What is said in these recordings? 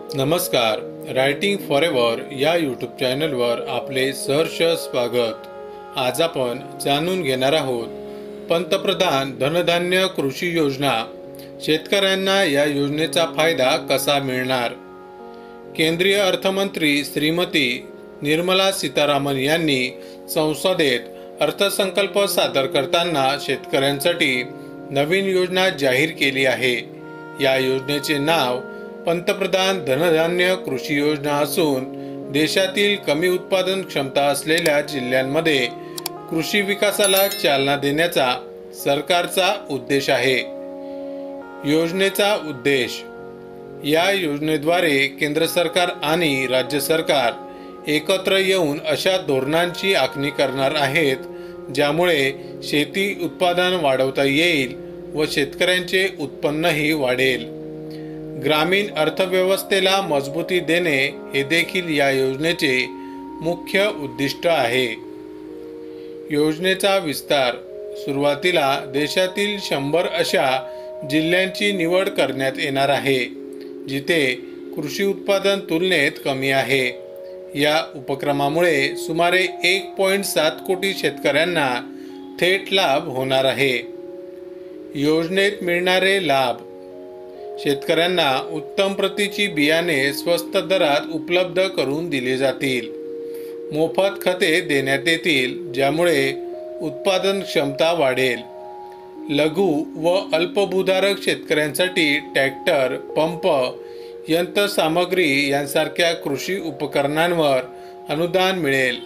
नमस्कार. Writing forever या YouTube चॅनलवर आपले सहर्ष स्वागत. आज आपण जाणून घेणार आहोत पंतप्रधान धनधान्य कृषी योजना. शेतकऱ्यांना या योजनेचा फायदा कसा मिळणार? केंद्रीय अर्थमंत्री श्रीमती निर्मला सीतारामन यांनी संसदेत अर्थसंकल्प सादर करताना शेतकऱ्यांसाठी नवीन योजना जाहीर केली आहे. या योजनेचे नाव पंतप्रधान धनधान्य कृषी योजना असून देशातील कमी उत्पादन क्षमता असलेल्या जिल्ह्यांमध्ये कृषी विकासाला चालना देण्याचा सरकारचा उद्देश आहे. योजनेचा उद्देश: या योजनेद्वारे केंद्र सरकार आणि राज्य सरकार एकत्र येऊन अशा धोरणांची आखणी करणार आहेत ज्यामुळे शेती उत्पादन वाढवता येईल व शेतकऱ्यांचे उत्पन्नही वाढेल. ग्रामीण अर्थव्यवस्थेला मजबूती देणे हे देखील या योजनेचे मुख्य उद्दिष्ट आहे. योजनेचा विस्तार: सुरुवातीला देशातील 100 अशा जिल्ह्यांची निवड करण्यात येणार आहे जिथे कृषी उत्पादन तुलनेत कमी आहे. या उपक्रमामुळे सुमारे 1.7 कोटी शेतकऱ्यांना थेट लाभ होणार आहे. योजनेत मिळणारे लाभ: शेतकऱ्यांना उत्तम प्रतीची बियाणे स्वस्त दरात उपलब्ध करून दिली जातील. मोफत खते देण्यात येतील ज्यामुळे उत्पादन क्षमता वाढेल. लघु व अल्पभूधारक शेतकऱ्यांसाठी ट्रॅक्टर, पंप, यंत्रसामग्री यांसारख्या कृषी उपकरणांवर अनुदान मिळेल.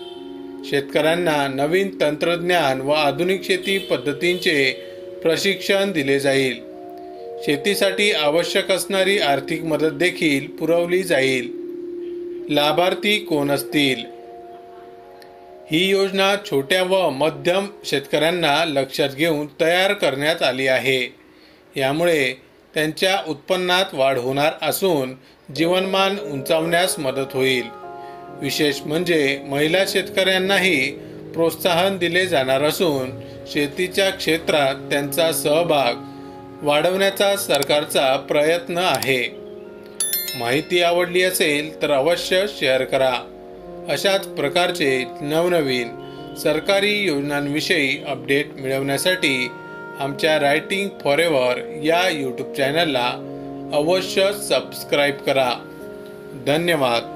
शेतकऱ्यांना नवीन तंत्रज्ञान व आधुनिक शेती पद्धतींचे प्रशिक्षण दिले जाईल. शेतीसाठी आवश्यक असणारी आर्थिक मदत देखील पुरवली जाईल. लाभार्थी कोण असतील? ही योजना छोट्या व मध्यम शेतकऱ्यांना लक्षात घेऊन तयार करण्यात आली आहे. यामुळे त्यांच्या उत्पन्नात वाढ होणार असून जीवनमान उंचावण्यास मदत होईल. विशेष म्हणजे महिला शेतकऱ्यांनाही प्रोत्साहन दिले जाणार असून शेतीच्या क्षेत्रात त्यांचा सहभाग वाढवण्याचा सरकारचा प्रयत्न आहे. माहिती आवडली असेल तर अवश्य शेअर करा. अशाच प्रकारचे नवनवीन सरकारी योजनांविषयी अपडेट मिळवण्यासाठी आमच्या रायटिंग फॉरएव्हर या यूट्यूब चॅनलला अवश्य सबस्क्राईब करा. धन्यवाद.